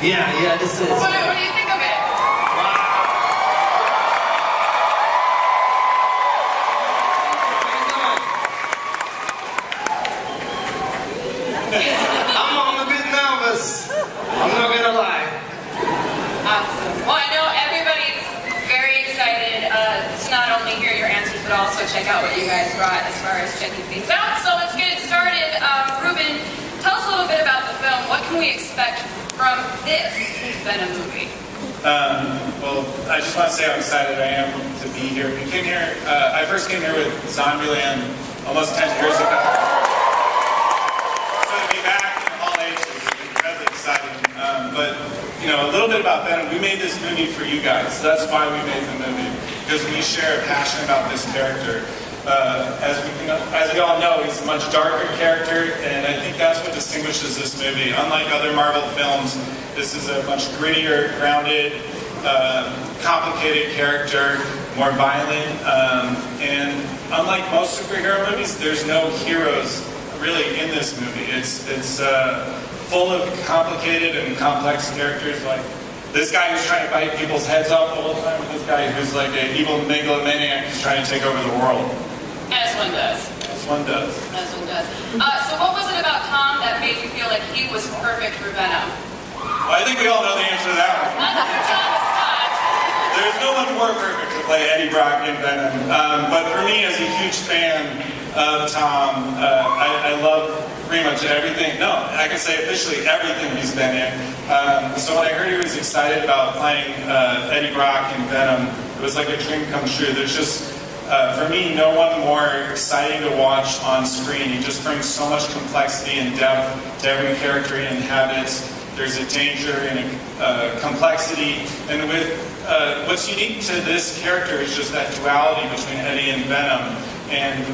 Yeah, this is. What do you think of it? I'm a bit nervous. I'm not gonna lie. Awesome. Well, I know everybody's very excited to not only hear your answers, but also check out what you guys brought as far as checking things out. So let's get it started. Ruben, tell us a little bit about the film. What can we expect from this Venom movie? Well, I just want to say how excited I am to be here. We came here, I first came here with Zombieland almost 10 years ago. So to be back in all ages is incredibly exciting. But, you know, a little bit about Venom. We made this movie for you guys. That's why we made the movie. Because we share a passion about this character. As we all know, he's a much darker character, and I think that's what distinguishes this movie. Unlike other Marvel films, this is a much grittier, grounded, complicated character, more violent, and unlike most superhero movies, there's no heroes really in this movie. It's full of complicated and complex characters, like this guy who's trying to bite people's heads off the whole time, with this guy who's like an evil megalomaniac who's trying to take over the world. As one does. As one does. As one does. So what was it about Tom that made you feel like he was perfect for Venom? Well, I think we all know the answer to that one. Not to put you on the spot. There's no one more perfect to play Eddie Brock in Venom. But for me, as a huge fan of Tom, I love pretty much everything. No, I can say officially everything he's been in. So when I heard he was excited about playing Eddie Brock in Venom, it was like a dream come true. There's just, for me, no one more exciting to watch on screen. He just brings so much complexity and depth to every character he inhabits. There's a danger and a complexity. And with what's unique to this character is just that duality between Eddie and Venom. And,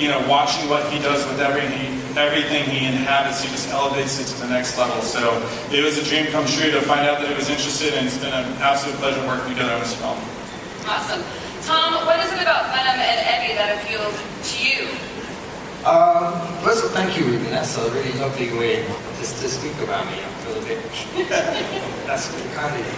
you know, watching what he does with everything he inhabits, he just elevates it to the next level. So it was a dream come true to find out that he was interested, and it's been an absolute pleasure working together on this film. Awesome. Tom, what is it about Venom and Eddie that appealed to you? First of all, thank you, Ruben. That's a really lovely way to speak about me. I feel a bit. That's really kind of you.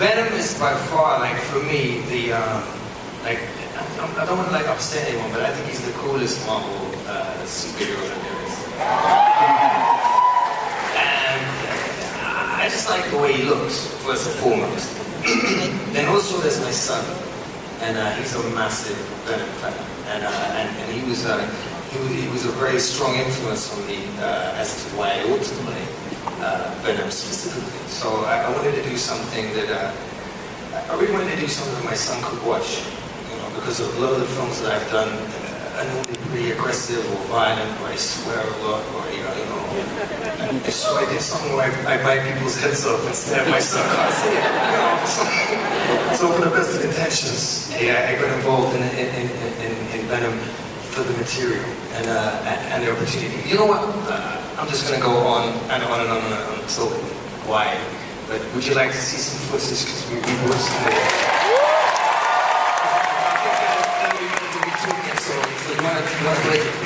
Venom is by far, like, for me, the like. I don't want to like upset anyone, but I think he's the coolest Marvel superhero that there is. And I just like the way he looks, first and foremost. Then also there's my son, and he's a massive Venom fan, and he was a very strong influence on me as to why I ought to play Venom specifically. So I wanted to do something that I really wanted to do something that my son could watch. Because a lot of the films that I've done are normally pretty aggressive or violent, or I swear a lot, or you know. And so I did something where I bite people's heads off instead. My son can't see it. You know? So for the best of intentions, I got involved in Venom for the material and the opportunity. You know what? I'm just going to go on and on and on and on until why. But would you like to see some footage? Because we were some.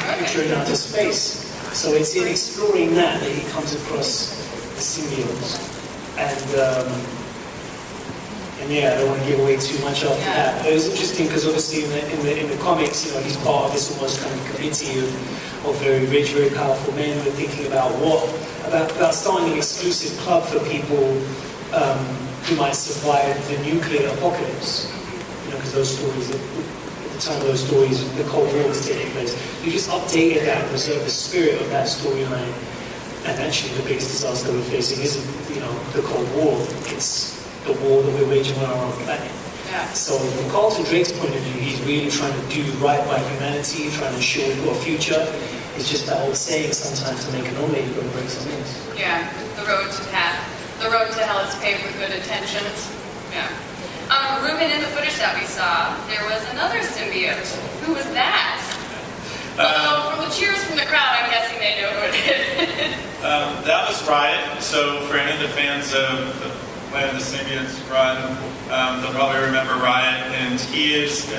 Venturing out of space. So it's in exploring that he comes across the symbiotes. And yeah, I don't want to give away too much after that. But it was interesting because obviously in the comics, you know, he's part of this almost kind of committee of very rich, very powerful men who are thinking about about starting an exclusive club for people who might survive the nuclear apocalypse. You know, because those stories time of those stories, the Cold War was taking place. You just updated that and preserved the spirit of that storyline. And actually, the biggest disaster we're facing isn't, you know, the Cold War. It's the war that we're waging on our own planet. Yeah. So from Carlton Drake's point of view, he's really trying to do right by humanity, trying to ensure we've got a future. It's just that old saying sometimes to make an omelet, you've got to break some eggs. Yeah, the road to hell is paved with good intentions. Yeah. Ruben, in the footage that we saw, there was another symbiote. Who was that? Although, from the cheers from the crowd, I'm guessing they know who it is. That was Riot. So, for any of the fans of Land of the Symbiotes run, they'll probably remember Riot. And he is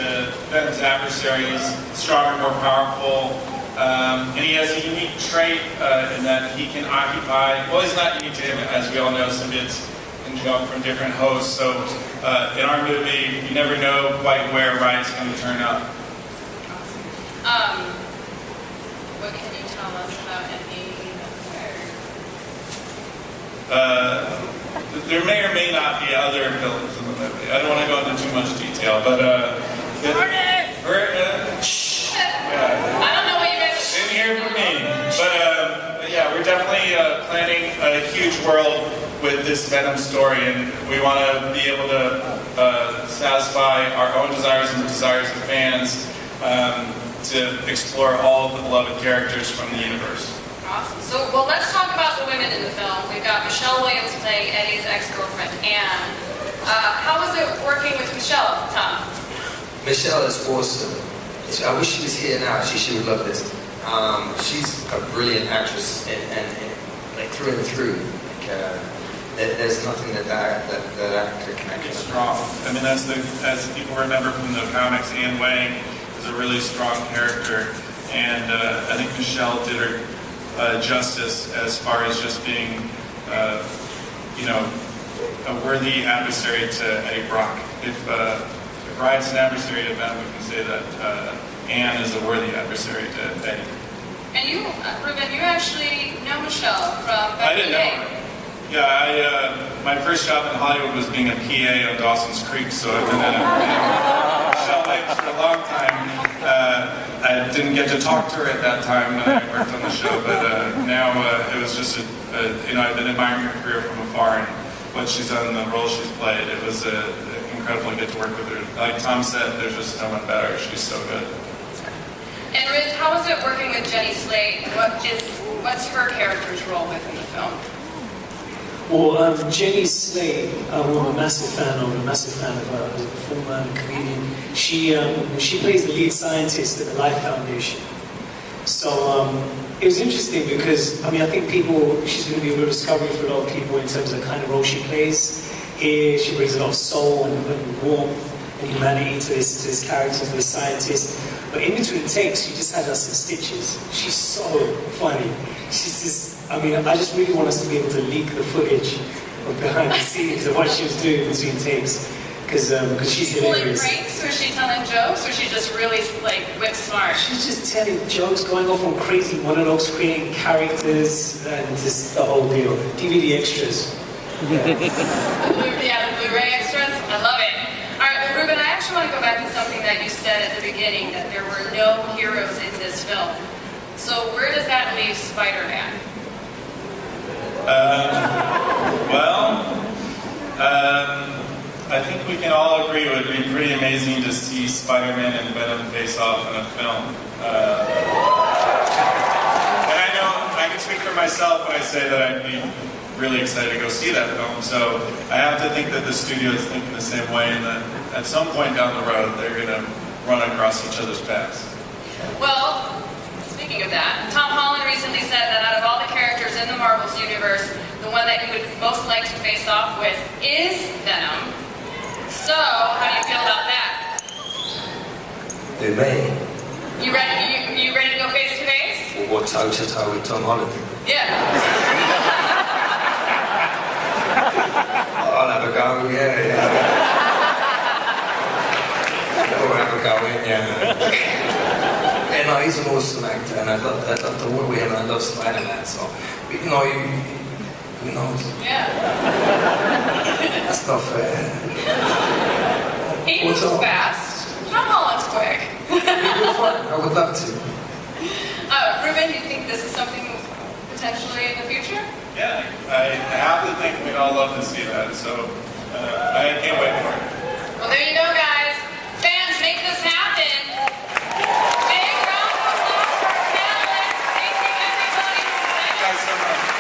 Venom's adversary. He's stronger, more powerful, And he has a unique trait in that he can occupy, well, he's not unique to him, as we all know, symbiotes can jump from different hosts. So in our movie, you never know quite where Ryan's going to turn up. What can you tell us about any There may or may not be other villains in the movie. I don't want to go into too much detail, but I don't know what you guys didn't hear from me. But yeah, we're definitely planning a huge world with this Venom story, and we want to be able to satisfy our own desires and the desires of fans to explore all of the beloved characters from the universe. Awesome. So, well, let's talk about the women in the film. We've got Michelle Williams playing Eddie's ex-girlfriend, Anne. How was it working with Michelle, Tom? Michelle is awesome. I wish she was here now. She would love this. She's a brilliant actress, and like through and through. Like, there's nothing that actor can It's strong. I mean, as people remember from the comics, Anne Wang is a really strong character, and I think Michelle did her justice as far as just being, a worthy adversary to Eddie Brock. If Ryan's an adversary to Venom, we can say that Anne is a worthy adversary to Eddie. And you, Ruben, you actually know Michelle from back I didn't in the know day. her. Yeah, my first job in Hollywood was being a PA on Dawson's Creek, so I've been in Michelle Williams for a long time. I didn't get to talk to her at that time when I worked on the show, but now it was just I've been admiring her career from afar, and what she's done and the role she's played, it was incredible to get to work with her. Like Tom said, there's just no one better. She's so good. And Riz, how was it working with Jenny Slate? What's her character's role within the film? Well, Jenny Slate, I'm a massive fan of her as a performer and comedian. She plays the lead scientist at the Life Foundation. So it was interesting because, I think she's going to be a real discovery for a lot of people in terms of the kind of role she plays. Here, she brings a lot of soul and warmth and humanity to this character, to this scientist. But in between takes, she just had us in stitches. She's so funny. She's just, I just really want us to be able to leak the footage of behind the scenes of what she was doing between takes. Because she's Pulling hilarious. pranks, or is she telling jokes, or is she just really whip smart? She's just telling jokes, going off on crazy monologues, creating characters, and just the whole deal. DVD extras. The Blu-ray extras? I love it. All right, well, Ruben, I actually want to go back to something that you said at the beginning, that there were no heroes in this film. So where does that leave Spider-Man? I think we can all agree it would be pretty amazing to see Spider-Man and Venom face off in a film. And I know I can speak for myself when I say that I'd be really excited to go see that film. So I have to think that the studio is thinking the same way, and that at some point down the road they're going to run across each other's paths. Well, speaking of that, Tom Holland recently said that out of all the characters in the Marvel's universe, the one that he would most like to face off with is Venom. So, how do you feel about that? Do me? You ready to go face to face? Or toe to toe with Tom Holland? Yeah. I'll have a go, yeah. I'll have a go in, yeah. And he's an awesome actor, and I love to work with him, and I love Spider-Man, so, who knows? Yeah. That's not fair. He moves fast. Tom Holland's quick. I would love to. Ruben, do you think this is something potentially in the future? Yeah, I have to think we'd all love to see that, so I can't wait for it. Well, there you go, guys. Fans, make this happen. Big round of applause for our panelists. Thank you, everybody. Thank you guys so much.